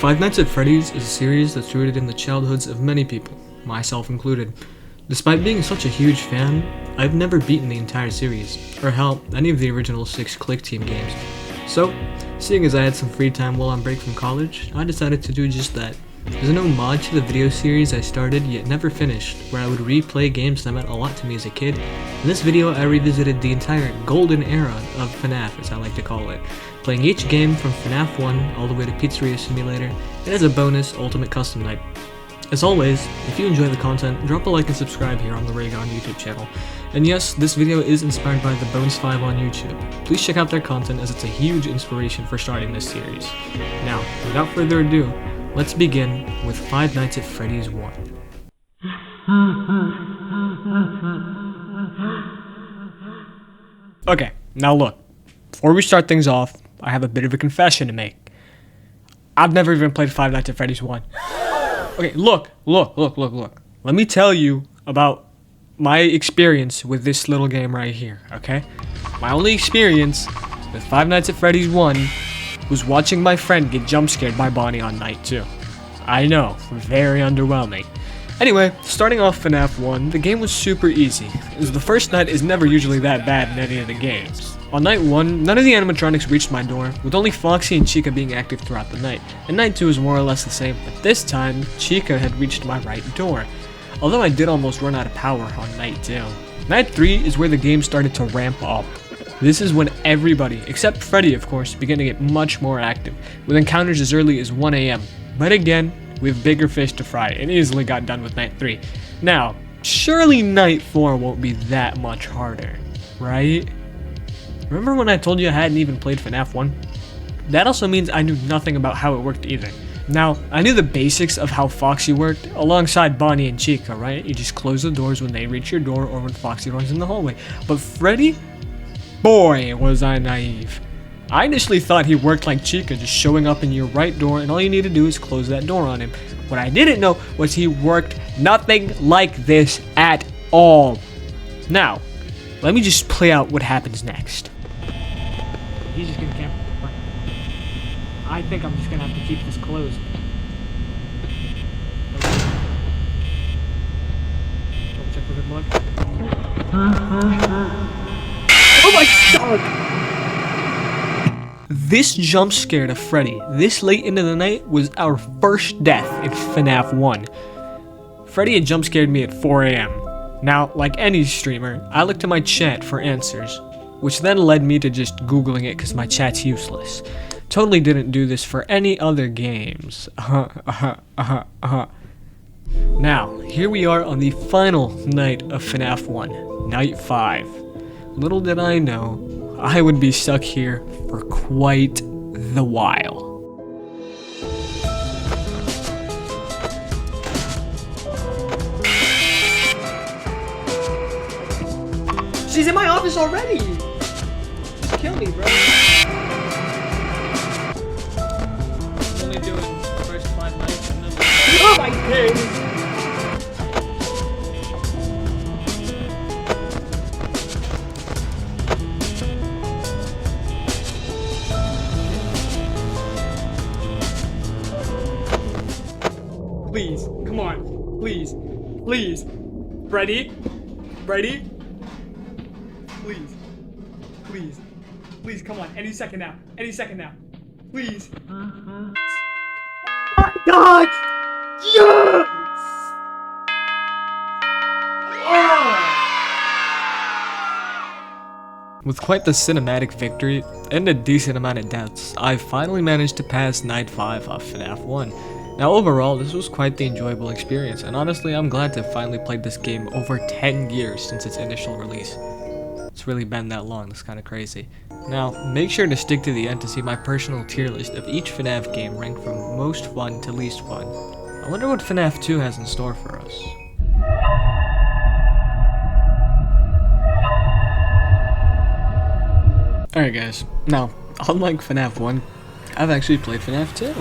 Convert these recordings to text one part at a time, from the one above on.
Five Nights at Freddy's is a series that's rooted in the childhoods of many people, myself included. Despite being such a huge fan, I've never beaten the entire series, or hell, any of the original 6 clickteam games. So, seeing as I had some free time while on break from college, I decided to do just that. There's an homage to the video series I started yet never finished, where I would replay games that meant a lot to me as a kid. In this video, I revisited the entire golden era of FNAF, as I like to call it, playing each game from FNAF 1 all the way to Pizzeria Simulator, and as a bonus, Ultimate Custom Night. As always, if you enjoy the content, drop a like and subscribe here on the Raygon YouTube channel. And yes, this video is inspired by the Bones5 on YouTube. Please check out their content as it's a huge inspiration for starting this series. Now, without further ado, let's begin with Five Nights at Freddy's 1. Okay, now look, before we start things off, I have a bit of a confession to make. I've never even played Five Nights at Freddy's 1. Okay, look. Let me tell you about my experience with this little game right here, okay? My only experience with Five Nights at Freddy's 1 was watching my friend get jump scared by Bonnie on night 2. I know, very underwhelming. Anyway, starting off FNAF 1, the game was super easy, as the first night is never usually that bad in any of the games. On night 1, none of the animatronics reached my door, with only Foxy and Chica being active throughout the night, and night 2 is more or less the same, but this time, Chica had reached my right door, although I did almost run out of power on night 2. Night 3 is where the game started to ramp up. This is when everybody, except Freddy of course, began to get much more active, with encounters as early as 1 AM, but again, we have bigger fish to fry, and easily got done with night 3. Now, surely night 4 won't be that much harder, right? Remember when I told you I hadn't even played FNAF 1? That also means I knew nothing about how it worked either. Now, I knew the basics of how Foxy worked, alongside Bonnie and Chica, right? You just close the doors when they reach your door or when Foxy runs in the hallway. But Freddy? Boy, was I naive. I initially thought he worked like Chica, just showing up in your right door and all you need to do is close that door on him. What I didn't know was he worked nothing like this at all. Now, let me just play out what happens next. He's just gonna camp. I think I'm just gonna have to keep this closed. Double check for good luck. Oh my god! This jump scare to Freddy this late into the night was our first death in FNAF 1. Freddy had jump scared me at 4 AM. Now, like any streamer, I looked to my chat for answers, which then led me to just googling it because my chat's useless. Totally didn't do this for any other games. Now, here we are on the final night of FNAF 1, night 5. Little did I know, I would be stuck here for quite the while. She's in my office already! Just kill me, bro. I'm only doing the first 5 nights and then... Oh my god! Please, come on, please, Freddy, please, come on, any second now, please. Oh my god, yes! Oh! With quite the cinematic victory, and a decent amount of deaths, I finally managed to pass night 5 of FNAF 1. Now overall, this was quite the enjoyable experience, and honestly I'm glad to have finally played this game over 10 years since its initial release. It's really been that long, that's kinda crazy. Now, make sure to stick to the end to see my personal tier list of each FNAF game ranked from most fun to least fun. I wonder what FNAF 2 has in store for us. Alright guys, now, unlike FNAF 1, I've actually played FNAF 2.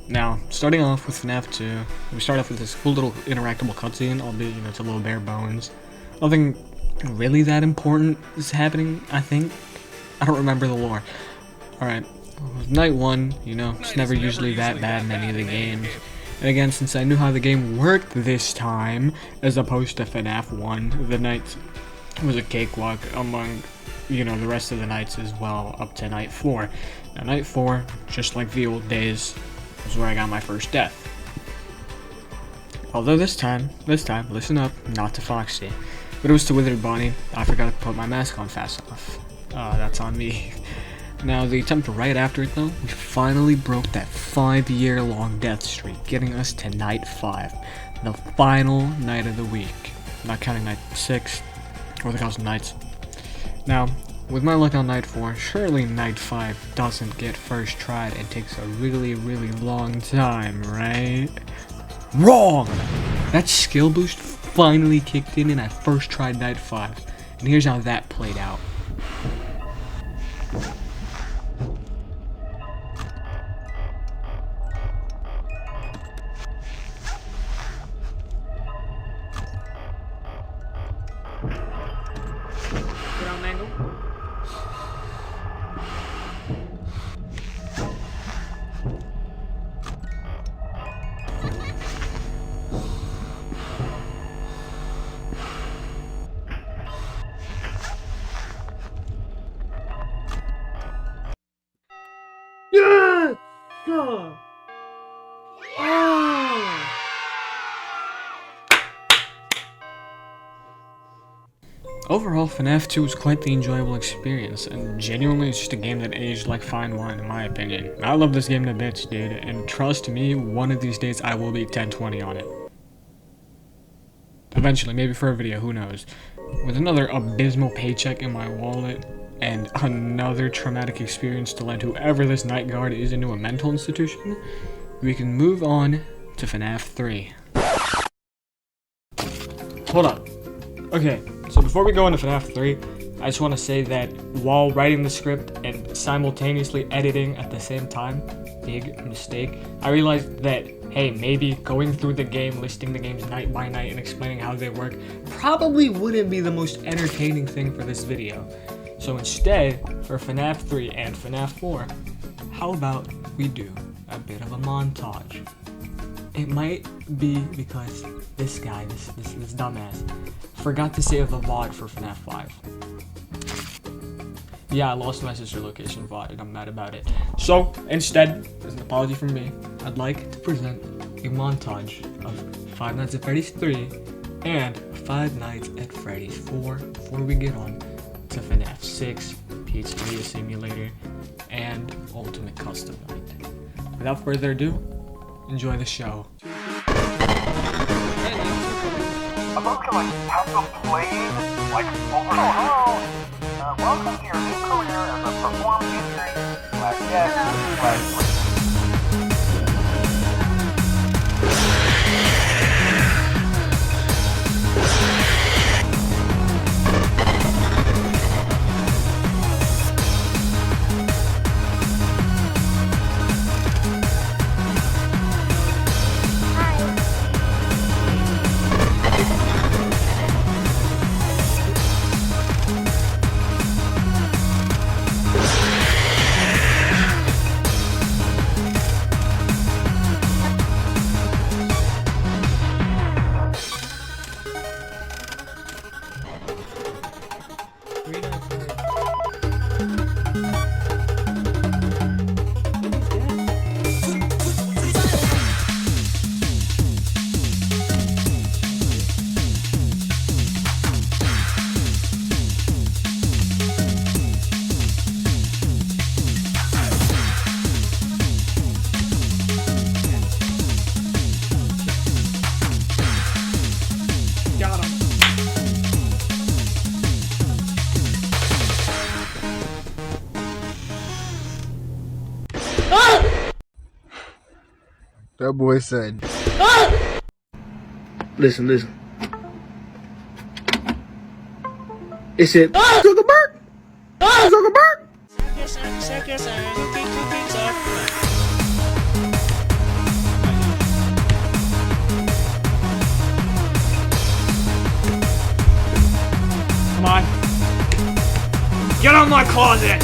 Now, starting off with FNAF 2, we start off with this cool little interactable cutscene, albeit, you know, it's a little bare bones. Nothing really that important is happening, I think. I don't remember the lore. Alright, Night 1, you know, it's never usually that bad in any of the games. And again, since I knew how the game worked this time, as opposed to FNAF 1, the night was a cakewalk among, you know, the rest of the nights as well, up to night 4. Now, night 4, just like the old days, was where I got my first death. Although this time, listen up, not to Foxy, but it was to Withered Bonnie. I forgot to put my mask on fast enough. That's on me. Now, the attempt right after it, though, we finally broke that 5-year-long death streak, getting us to night 5, the final night of the week, not counting night 6, or the Thousand Nights. Now, with my luck on night 4, surely night 5 doesn't get first tried and takes a really, really long time, right? Wrong! That skill boost finally kicked in and I first tried night 5, and here's how that played out. Get on, Mango. Yes! Oh! Overall, FNAF 2 was quite the enjoyable experience, and genuinely it's just a game that aged like fine wine in my opinion. I love this game to bits, dude, and trust me, one of these days I will be 1020 on it. Eventually, maybe for a video, who knows. With another abysmal paycheck in my wallet, and another traumatic experience to land whoever this night guard is into a mental institution, we can move on to FNAF 3. Hold up. Okay, so before we go into FNAF 3, I just want to say that while writing the script and simultaneously editing at the same time, big mistake, I realized that, hey, maybe going through the game, listing the games night by night and explaining how they work probably wouldn't be the most entertaining thing for this video. So instead, for FNAF 3 and FNAF 4, how about we do a bit of a montage? It might be because this guy, this dumbass, forgot to save the VOD for FNAF 5. Yeah, I lost my sister location VOD and I'm mad about it. So, instead, as an apology from me, I'd like to present a montage of Five Nights at Freddy's 3 and Five Nights at Freddy's 4 before we get on to FNAF 6, Pizzeria Simulator, and Ultimate Custom Night. Without further ado, enjoy the show. About to have some plays, overall. Welcome to your new career as a performance injury/yes/. That boy said, Listen. It said, Zuckerberg! Zuckerberg! Come on. Get out of my closet!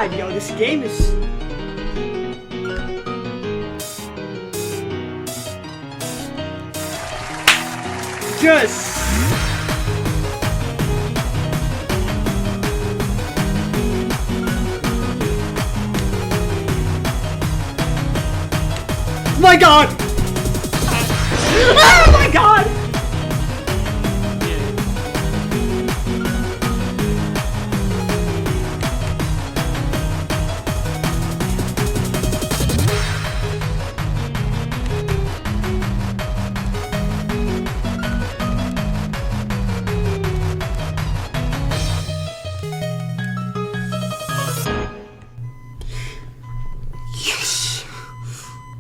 god, yo, this game is... Just... My god! Oh my god! Yes!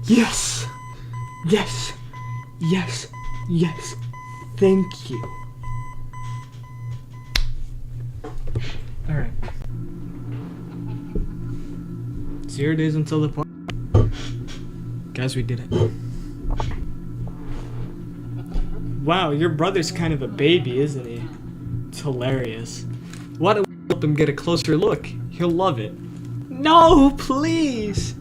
Yes! Yes! Yes! Yes! Thank you. Alright. 0 days until the party. Guys, we did it. Wow, your brother's kind of a baby, isn't he? It's hilarious. Why don't we help him get a closer look? He'll love it. No, please!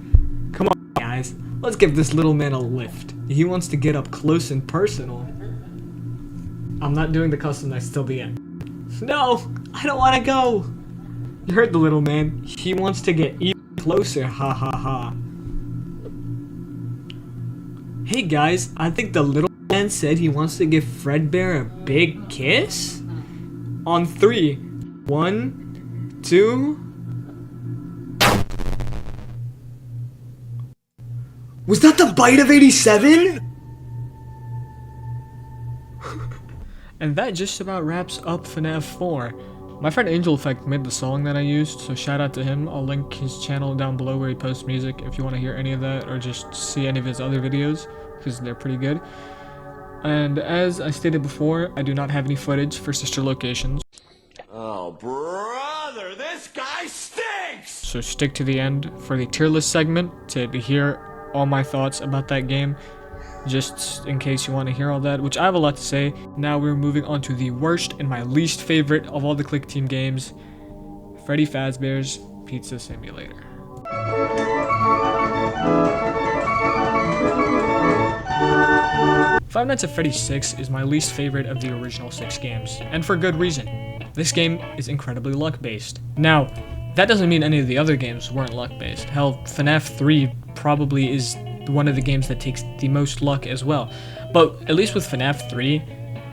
Come on, guys. Let's give this little man a lift. He wants to get up close and personal. I'm not doing the custom next till the end. No! I don't want to go! You heard the little man. He wants to get even closer, ha ha ha. Hey guys, I think the little man said he wants to give Fredbear a big kiss? On 3. 1, 2... Was that the bite of 87? And that just about wraps up FNAF 4. My friend AngelEffect made the song that I used, so shout out to him. I'll link his channel down below where he posts music if you want to hear any of that or just see any of his other videos, because they're pretty good. And as I stated before, I do not have any footage for sister locations. Oh, brother, this guy stinks! So stick to the end for the tier list segment to hear all my thoughts about that game, just in case you want to hear all that, which I have a lot to say. Now we're moving on to the worst and my least favorite of all the Click Team games, Freddy Fazbear's Pizza Simulator. Five Nights at Freddy's 6 is my least favorite of the original 6 games, and for good reason. This game is incredibly luck-based. Now, that doesn't mean any of the other games weren't luck-based. Hell, FNAF 3 probably is one of the games that takes the most luck as well. But at least with FNAF 3,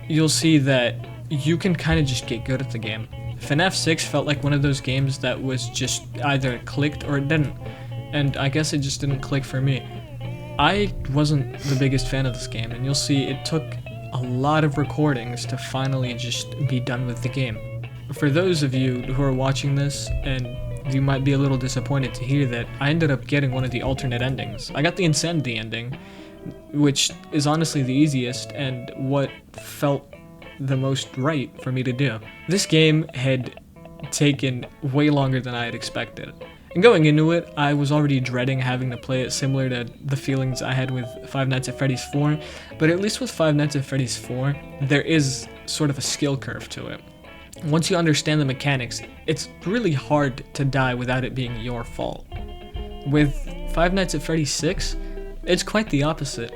you'll see that you can kind of just get good at the game. FNAF 6 felt like one of those games that was just either it clicked or it didn't. And I guess it just didn't click for me. I wasn't the biggest fan of this game, and you'll see it took a lot of recordings to finally just be done with the game. For those of you who are watching this, and you might be a little disappointed to hear that, I ended up getting one of the alternate endings. I got the Insanity ending, which is honestly the easiest and what felt the most right for me to do. This game had taken way longer than I had expected. And going into it, I was already dreading having to play it, similar to the feelings I had with Five Nights at Freddy's 4, but at least with Five Nights at Freddy's 4, there is sort of a skill curve to it. Once you understand the mechanics, it's really hard to die without it being your fault. With Five Nights at Freddy's 6, it's quite the opposite.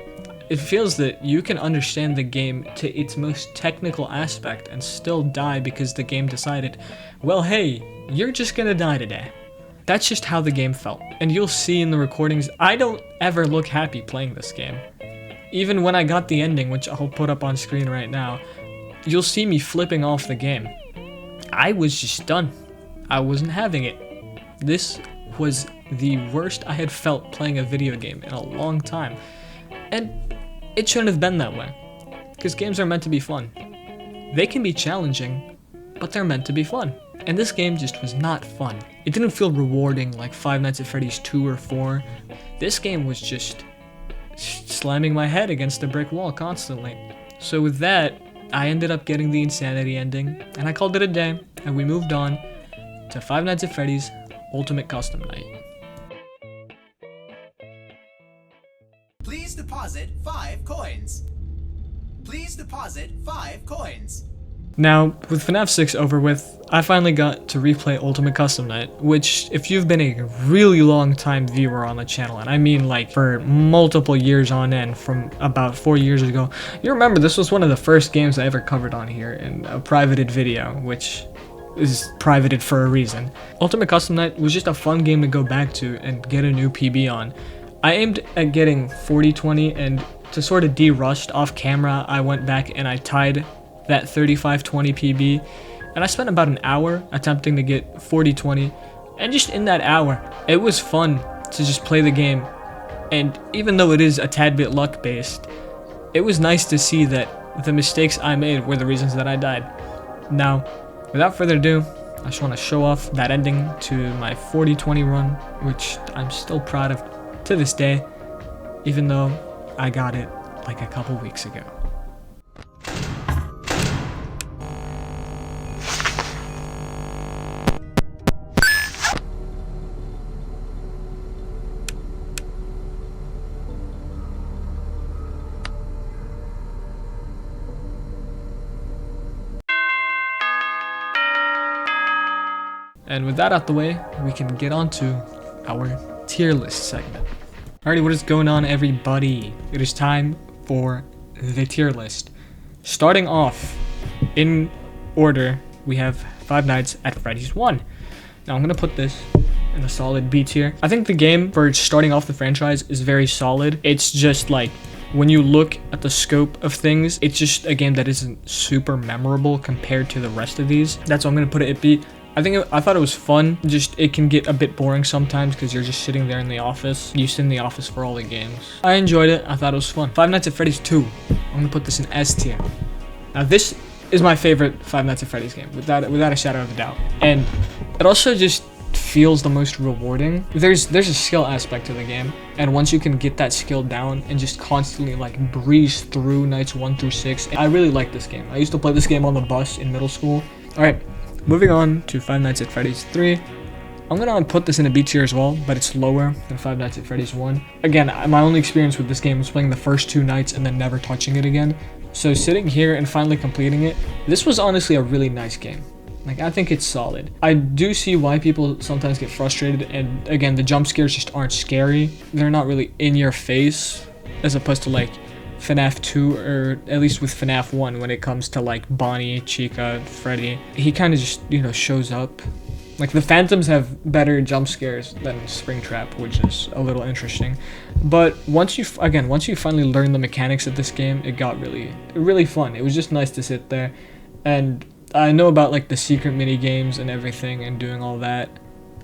It feels that you can understand the game to its most technical aspect and still die because the game decided, well, hey, you're just gonna die today. That's just how the game felt. And you'll see in the recordings, I don't ever look happy playing this game. Even when I got the ending, which I'll put up on screen right now, you'll see me flipping off the game. I was just done. I wasn't having it. This was the worst I had felt playing a video game in a long time. And it shouldn't have been that way. Because games are meant to be fun. They can be challenging, but they're meant to be fun. And this game just was not fun. It didn't feel rewarding like Five Nights at Freddy's 2 or 4. This game was just slamming my head against a brick wall constantly. So with that, I ended up getting the Insanity ending, and I called it a day, and we moved on to Five Nights at Freddy's Ultimate Custom Night. Please deposit 5 coins. Please deposit 5 coins. Now, with FNAF 6 over with, I finally got to replay Ultimate Custom Night, which, if you've been a really long time viewer on the channel, and I mean like for multiple years on end, from about 4 years ago, you remember this was one of the first games I ever covered on here in a privated video, which is privated for a reason. Ultimate Custom Night was just a fun game to go back to and get a new PB on. I aimed at getting 40-20, and to sort of de-rushed off camera, I went back and I tied that 35-20 PB, and I spent about an hour attempting to get 40-20, and just in that hour, it was fun to just play the game, and even though it is a tad bit luck based, it was nice to see that the mistakes I made were the reasons that I died. Now, without further ado, I just want to show off that ending to my 40-20 run, which I'm still proud of to this day, even though I got it like a couple weeks ago. And with that out the way, we can get on to our tier list segment. Alrighty, what is going on, everybody? It is time for the tier list. Starting off in order, we have Five Nights at Freddy's 1. Now I'm gonna put this in a solid B tier. I think the game for starting off the franchise is very solid. It's just like, when you look at the scope of things, it's just a game that isn't super memorable compared to the rest of these. That's why I'm gonna put it at B. I thought it was fun. Just, it can get a bit boring sometimes because you're just sitting there in the office. You sit in the office for all the games. I enjoyed it. I thought it was fun. Five Nights at Freddy's 2. I'm gonna put this in S tier. Now this is my favorite Five Nights at Freddy's game, without a shadow of a doubt. And it also just feels the most rewarding. There's a skill aspect to the game, and once you can get that skill down and just constantly like breeze through nights 1 through 6, I really like this game. I used to play this game on the bus in middle school. All right. Moving on to Five Nights at Freddy's 3. I'm gonna put this in a B tier as well, but it's lower than Five Nights at Freddy's 1. Again, my only experience with this game was playing the first 2 nights and then never touching it again. So sitting here and finally completing it, this was honestly a really nice game. Like, I think it's solid. I do see why people sometimes get frustrated, and again, the jump scares just aren't scary. They're not really in your face, as opposed to like FNAF 2, or at least with FNAF 1 when it comes to like Bonnie, Chica, Freddy. He kind of just, shows up. Like, the Phantoms have better jump scares than Springtrap, which is a little interesting. But once you finally learn the mechanics of this game, it got really fun. It was just nice to sit there. And I know about like the secret mini games and everything and doing all that,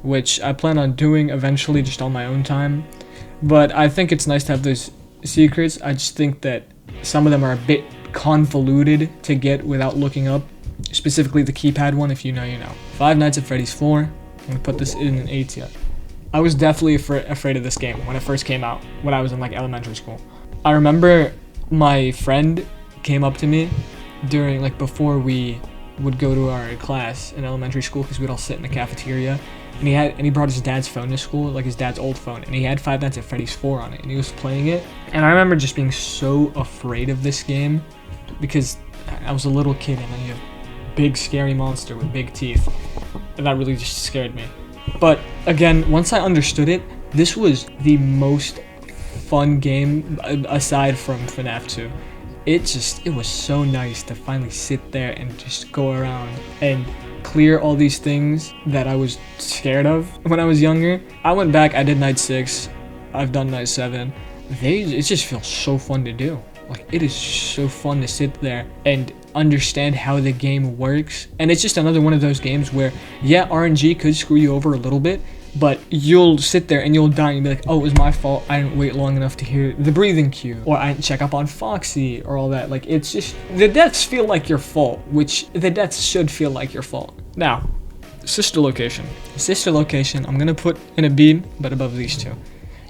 which I plan on doing eventually just on my own time. But I think it's nice to have those secrets. I just think that some of them are a bit convoluted to get without looking up, specifically the keypad one. If you know, you know. Five Nights at Freddy's 4. I'm gonna put this in an A tier. I was definitely afraid of this game when it first came out, when I was in like elementary school. I remember my friend came up to me during like before we would go to our class in elementary school, because we'd all sit in the cafeteria. And he brought his dad's phone to school, like his dad's old phone, and he had Five Nights at Freddy's 4 on it, and he was playing it. And I remember just being so afraid of this game, because I was a little kid, and then you have a big scary monster with big teeth, and that really just scared me. But again, once I understood it, this was the most fun game aside from FNAF 2. It was so nice to finally sit there and just go around and clear all these things that I was scared of when I was younger. I went back, I did night 6, I've done night 7. It just feels so fun to do. Like, it is so fun to sit there and understand how the game works. And it's just another one of those games where, yeah, RNG could screw you over a little bit, but you'll sit there and you'll die and be like, oh, it was my fault, I didn't wait long enough to hear the breathing cue, or I didn't check up on Foxy, or all that. Like, it's just, the deaths feel like your fault, which the deaths should feel like your fault. Now, Sister Location. Sister Location, I'm gonna put in a B, but above these two.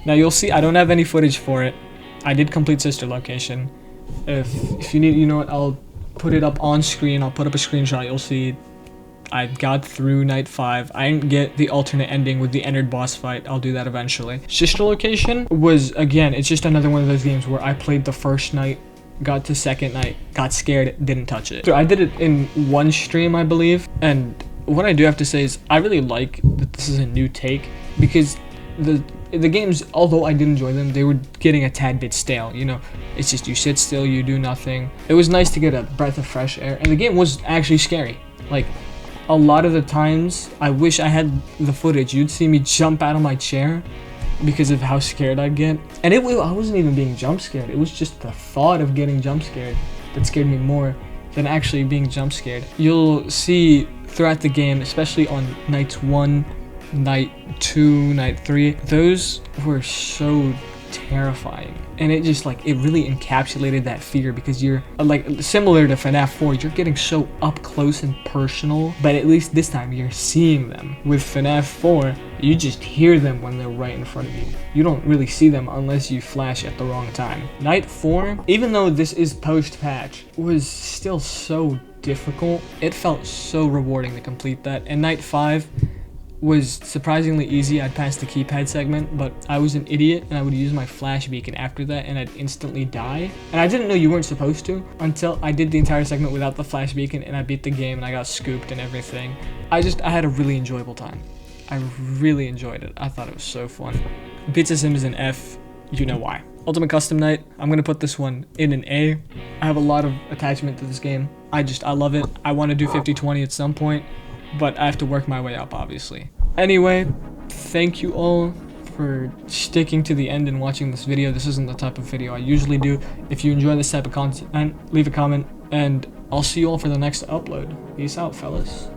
Now, you'll see I don't have any footage for it. I did complete Sister Location. If you need, you know what, I'll put it up on screen, I'll put up a screenshot, you'll see I got through night 5. I didn't get the alternate ending with the entered boss fight. I'll do that eventually. Sister Location was, again, it's just another one of those games where I played the first night got to second night, got scared, didn't touch it. So I did it in one stream, I believe, and what I do have to say is I really like that this is a new take, because the games, although I did enjoy them, they were getting a tad bit stale. You know, it's just you sit still, you do nothing. It was nice to get a breath of fresh air, and the game was actually scary. Like, a lot of the times, I wish I had the footage. You'd see me jump out of my chair because of how scared I'd get. And I wasn't even being jump scared. It was just the thought of getting jump scared that scared me more than actually being jump scared. You'll see throughout the game, especially on nights 1, night 2, night 3, those were so terrifying. And it just like, it really encapsulated that fear, because you're like, similar to FNAF 4, you're getting so up close and personal, but at least this time you're seeing them. With FNAF 4, you just hear them when they're right in front of you. You don't really see them unless you flash at the wrong time. Night 4, even though this is post-patch, was still so difficult. It felt so rewarding to complete that. And night 5 was surprisingly easy. I'd passed the keypad segment, but I was an idiot and I would use my flash beacon after that and I'd instantly die. And I didn't know you weren't supposed to until I did the entire segment without the flash beacon, and I beat the game and I got scooped and everything. I had a really enjoyable time. I really enjoyed it. I thought it was so fun. Pizza Sim is an F, you know why. Ultimate Custom Night, I'm gonna put this one in an A. I have a lot of attachment to this game. I love it. I want to do 50-20 at some point, but I have to work my way up, obviously. Anyway, thank you all for sticking to the end and watching this video. This isn't the type of video I usually do. If you enjoy this type of content, leave a comment, and I'll see you all for the next upload. Peace out, fellas.